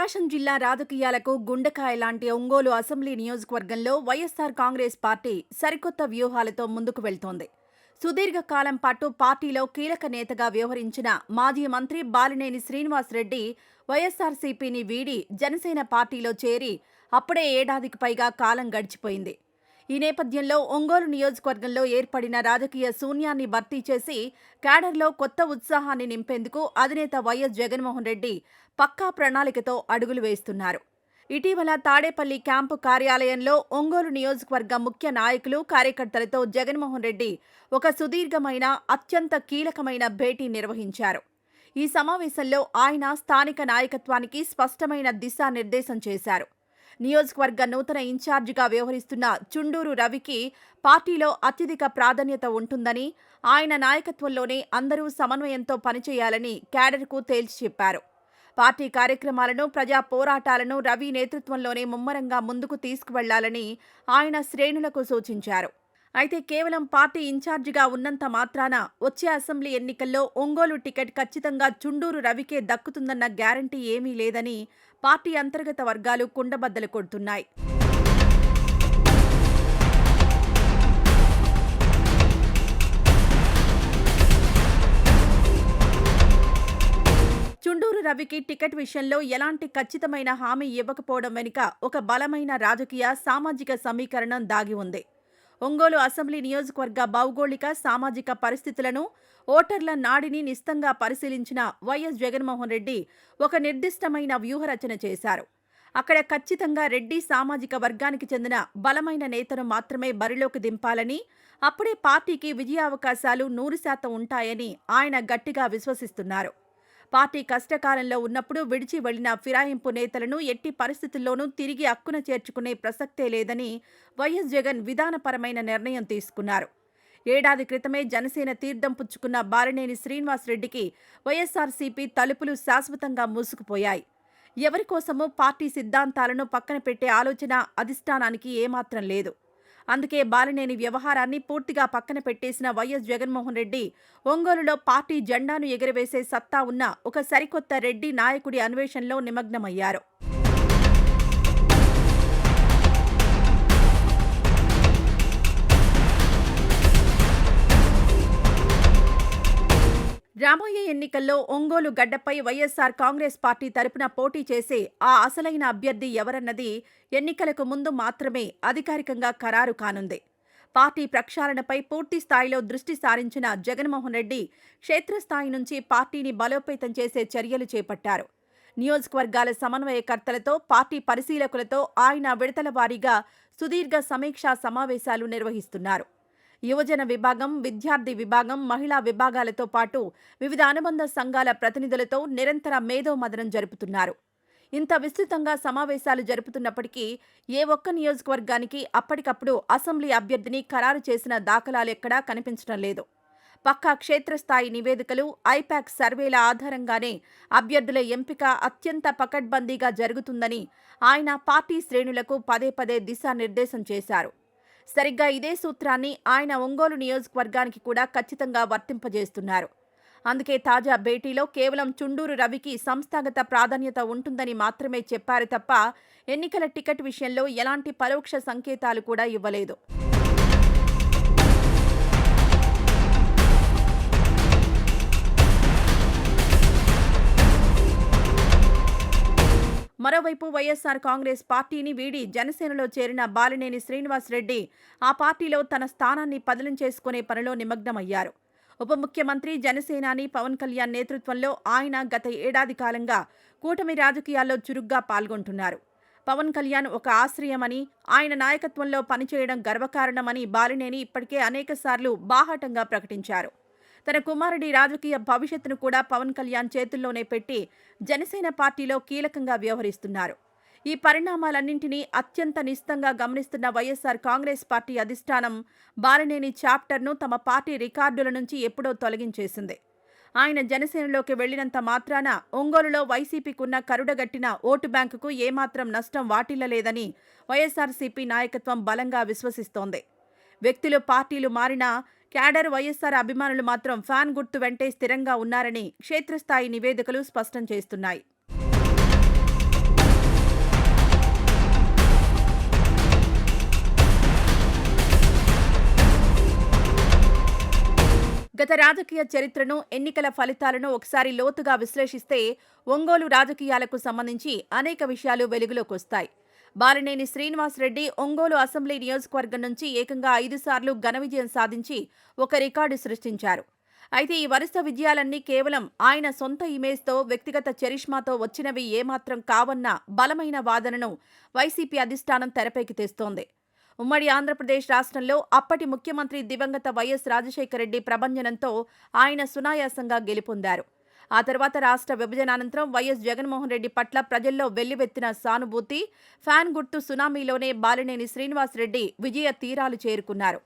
ప్రకాశం జిల్లా రాజకీయాలకు గుండెకాయ లాంటి ఒంగోలు అసెంబ్లీ నియోజకవర్గంలో వైఎస్సార్ కాంగ్రెస్ పార్టీ సరికొత్త వ్యూహాలతో ముందుకు వెళ్తోంది. సుదీర్ఘకాలం పాటు పార్టీలో కీలక నేతగా వ్యవహరించిన మాజీ మంత్రి బాలినేని శ్రీనివాసరెడ్డి వైఎస్సార్సీపీని వీడి జనసేన పార్టీలో చేరి అప్పుడే ఏడాదికి పైగా కాలం గడిచిపోయింది. ఈ నేపథ్యంలో ఒంగోలు నియోజకవర్గంలో ఏర్పడిన రాజకీయ శూన్యాన్ని భర్తీ చేసి క్యాడర్లో కొత్త ఉత్సాహాన్ని నింపేందుకు అధినేత వైఎస్ జగన్మోహన్ రెడ్డి పక్కా ప్రణాళికతో అడుగులు వేస్తున్నారు. ఇటీవల తాడేపల్లి క్యాంపు కార్యాలయంలో ఒంగోలు నియోజకవర్గ ముఖ్య నాయకులు, కార్యకర్తలతో జగన్మోహన్ రెడ్డి ఒక సుదీర్ఘమైన, అత్యంత కీలకమైన భేటీ నిర్వహించారు. ఈ సమావేశంలో ఆయన స్థానిక నాయకత్వానికి స్పష్టమైన దిశానిర్దేశం చేశారు. నియోజకవర్గ నూతన ఇన్ఛార్జిగా వ్యవహరిస్తున్న చుండూరు రవికి పార్టీలో అత్యధిక ప్రాధాన్యత ఉంటుందని, ఆయన నాయకత్వంలోనే అందరూ సమన్వయంతో పనిచేయాలని క్యాడర్కు తేల్చి చెప్పారు. పార్టీ కార్యక్రమాలను, ప్రజా పోరాటాలను రవి నేతృత్వంలోనే ముమ్మరంగా ముందుకు తీసుకువెళ్లాలని ఆయన శ్రేణులకు సూచించారు. అయితే కేవలం పార్టీ ఇన్ఛార్జిగా ఉన్నంత మాత్రాన వచ్చే అసెంబ్లీ ఎన్నికల్లో ఒంగోలు టికెట్ ఖచ్చితంగా చుండూరు రవికే దక్కుతుందన్న గ్యారంటీ ఏమీ లేదని పార్టీ అంతర్గత వర్గాలు కుండబద్దలు కొడుతున్నాయి. చుండూరు రవికి టికెట్ విషయంలో ఎలాంటి ఖచ్చితమైన హామీ ఇవ్వకపోవడం వెనుక ఒక బలమైన రాజకీయ, సామాజిక సమీకరణం దాగి ఉంది. ఒంగోలు అసెంబ్లీ నియోజకవర్గ భౌగోళిక, సామాజిక పరిస్థితులను, ఓటర్ల నాడిని నిశితంగా పరిశీలించిన వైఎస్ జగన్మోహన్ రెడ్డి ఒక నిర్దిష్టమైన వ్యూహరచన చేశారు. అక్కడ ఖచ్చితంగా రెడ్డి సామాజిక వర్గానికి చెందిన బలమైన నేతను మాత్రమే బరిలోకి దింపాలని, అప్పుడే పార్టీకి విజయావకాశాలు 100% ఉంటాయని ఆయన గట్టిగా విశ్వసిస్తున్నారు. పార్టీ కష్టకాలంలో ఉన్నప్పుడు విడిచి వెళ్లిన ఫిరాయింపు నేతలను ఎట్టి పరిస్థితుల్లోనూ తిరిగి అక్కున చేర్చుకునే ప్రసక్తే లేదని వైఎస్ జగన్ విధానపరమైన నిర్ణయం తీసుకున్నారు. ఏడాది క్రితమే జనసేన తీర్థం పుచ్చుకున్న బాలినేని శ్రీనివాసరెడ్డికి వైఎస్సార్సీపీ తలుపులు శాశ్వతంగా మూసుకుపోయాయి. ఎవరికోసమూ పార్టీ సిద్ధాంతాలను పక్కన పెట్టే ఆలోచన అధిష్టానానికి ఏమాత్రం లేదు. అందుకే బాలినేని వ్యవహారాన్ని పూర్తిగా పక్కన పెట్టేసిన వైఎస్ జగన్మోహన్ రెడ్డి ఒంగోలులో పార్టీ జెండాను ఎగురవేసే సత్తా ఉన్న ఒక సరికొత్త రెడ్డి నాయకుడి అన్వేషణలో నిమగ్నమయ్యారు. రాబోయే ఎన్నికల్లో ఒంగోలు గడ్డపై వైఎస్సార్ కాంగ్రెస్ పార్టీ తరపున పోటీ చేసే ఆ అసలైన అభ్యర్థి ఎవరన్నది ఎన్నికలకు ముందు మాత్రమే అధికారికంగా ఖరారు కానుంది. పార్టీ ప్రక్షాళనపై పూర్తి స్థాయిలో దృష్టి సారించిన జగన్మోహన్ రెడ్డి క్షేత్రస్థాయి నుంచి పార్టీని బలోపేతం చేసే చర్యలు చేపట్టారు. నియోజకవర్గాల సమన్వయకర్తలతో, పార్టీ పరిశీలకులతో ఆయన విడతల వారీగా సుదీర్ఘ సమీక్షా సమావేశాలు నిర్వహిస్తున్నారు. యువజన విభాగం, విద్యార్థి విభాగం, మహిళా విభాగాలతో పాటు వివిధ అనుబంధ సంఘాల ప్రతినిధులతో నిరంతర మేధోమథనం జరుపుతున్నారు. ఇంత విస్తృతంగా సమావేశాలు జరుపుతున్నప్పటికీ ఏ ఒక్క నియోజకవర్గానికి అప్పటికప్పుడు అసెంబ్లీ అభ్యర్థిని ఖరారు చేసిన దాఖలాలెక్కడా కనిపించడం లేదు. పక్కా క్షేత్రస్థాయి నివేదికలు, ఐపాక్ సర్వేల ఆధారంగానే అభ్యర్థుల ఎంపిక అత్యంత పకడ్బందీగా జరుగుతుందని ఆయన పార్టీ శ్రేణులకు పదే పదే దిశానిర్దేశం చేశారు. సరిగ్గా ఇదే సూత్రాన్ని ఆయన ఒంగోలు నియోజకవర్గానికి కూడా ఖచ్చితంగా వర్తింపజేస్తున్నారు. అందుకే తాజా భేటీలో కేవలం చుండూరు రవికి సంస్థాగత ప్రాధాన్యత ఉంటుందని మాత్రమే చెప్పారు తప్ప ఎన్నికల టికెట్ విషయంలో ఎలాంటి పరోక్ష సంకేతాలు కూడా ఇవ్వలేదు. మరోవైపు వైఎస్సార్ కాంగ్రెస్ పార్టీని వీడి జనసేనలో చేరిన బాలినేని శ్రీనివాసరెడ్డి ఆ పార్టీలో తన స్థానాన్ని పదిలం చేసుకునే పనిలో నిమగ్నమయ్యారు. ఉప ముఖ్యమంత్రి, జనసేనాని పవన్ కళ్యాణ్ నేతృత్వంలో ఆయన గత ఏడాది కాలంగా కూటమి రాజకీయాల్లో చురుగ్గా పాల్గొంటున్నారు. పవన్ కళ్యాణ్ ఒక ఆశ్రయమని, ఆయన నాయకత్వంలో పనిచేయడం గర్వకారణమని బాలినేని ఇప్పటికే అనేకసార్లు బాహాటంగా ప్రకటించారు. తన కుమారుడి రాజకీయ భవిష్యత్తును కూడా పవన్ కళ్యాణ్ చేతుల్లోనే పెట్టి జనసేన పార్టీలో కీలకంగా వ్యవహరిస్తున్నారు. ఈ పరిణామాలన్నింటినీ అత్యంత నిశితంగా గమనిస్తున్న వైఎస్సార్ కాంగ్రెస్ పార్టీ అధిష్టానం బాలినేని చాప్టర్ను తమ పార్టీ రికార్డుల నుంచి ఎప్పుడో తొలగించేసింది. ఆయన జనసేనలోకి వెళ్లినంత మాత్రాన ఒంగోలులో వైసీపీకున్న కరుడగట్టిన ఓటు బ్యాంకుకు ఏమాత్రం నష్టం వాటిల్లలేదని వైఎస్సార్సీపీ నాయకత్వం బలంగా విశ్వసిస్తోంది. వ్యక్తులు, పార్టీలు మారినా క్యాడర్, వైఎస్సార్ అభిమానులు మాత్రం ఫ్యాన్ గుర్తు వెంటే స్థిరంగా ఉన్నారని క్షేత్రస్థాయి నివేదికలు స్పష్టం చేస్తున్నాయి. గత రాజకీయ చరిత్రను, ఎన్నికల ఫలితాలను ఒకసారి లోతుగా విశ్లేషిస్తే ఒంగోలు రాజకీయాలకు సంబంధించి అనేక విషయాలు వెలుగులోకొస్తాయి. బాలినేని శ్రీనివాసరెడ్డి ఒంగోలు అసెంబ్లీ నియోజకవర్గం నుంచి ఏకంగా 5 సార్లు ఘన విజయం సాధించి ఒక రికార్డు సృష్టించారు. అయితే ఈ వరుస విజయాలన్నీ కేవలం ఆయన సొంత ఇమేజ్తో, వ్యక్తిగత చరిష్మాతో వచ్చినవి ఏమాత్రం కావన్న బలమైన వాదనను వైసీపీ అధిష్టానం తెరపైకి తెస్తోంది. ఉమ్మడి ఆంధ్రప్రదేశ్ రాష్ట్రంలో అప్పటి ముఖ్యమంత్రి దివంగత వైఎస్ రాజశేఖరరెడ్డి ప్రభంజనంతో ఆయన సునాయాసంగా గెలుపొందారు. ఆ తర్వాత రాష్ట్ర విభజన అనంతరం వైఎస్ జగన్మోహన్ రెడ్డి పట్ల ప్రజల్లో వెల్లువెత్తిన సానుభూతి, ఫ్యాన్ గుర్తు సునామీలోనే బాలినేని శ్రీనివాసరెడ్డి విజయ తీరాలు చేరుకున్నారు.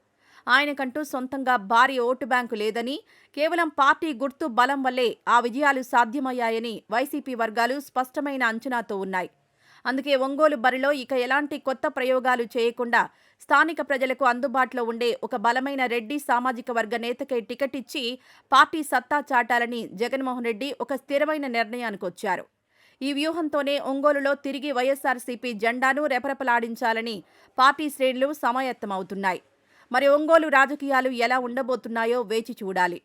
ఆయనకంటూ సొంతంగా భారీ ఓటు బ్యాంకు లేదని, కేవలం పార్టీ గుర్తు బలం వల్లే ఆ విజయాలు సాధ్యమయ్యాయని వైసీపీ వర్గాలు స్పష్టమైన అంచనాతో ఉన్నాయి. అందుకే ఒంగోలు బరిలో ఇక ఎలాంటి కొత్త ప్రయోగాలు చేయకుండా స్థానిక ప్రజలకు అందుబాటులో ఉండే ఒక బలమైన రెడ్డి సామాజిక వర్గ నేతకే టికెట్ ఇచ్చి పార్టీ సత్తా చాటాలని జగన్మోహన్ రెడ్డి ఒక స్థిరమైన నిర్ణయానికొచ్చారు. ఈ వ్యూహంతోనే ఒంగోలులో తిరిగి వైఎస్ఆర్సీపీ జెండాను రెపరెపలాడించాలని పార్టీ శ్రేణులు సమాయత్తమవుతున్నాయి. మరి ఒంగోలు రాజకీయాలు ఎలా ఉండబోతున్నాయో వేచి చూడాలి.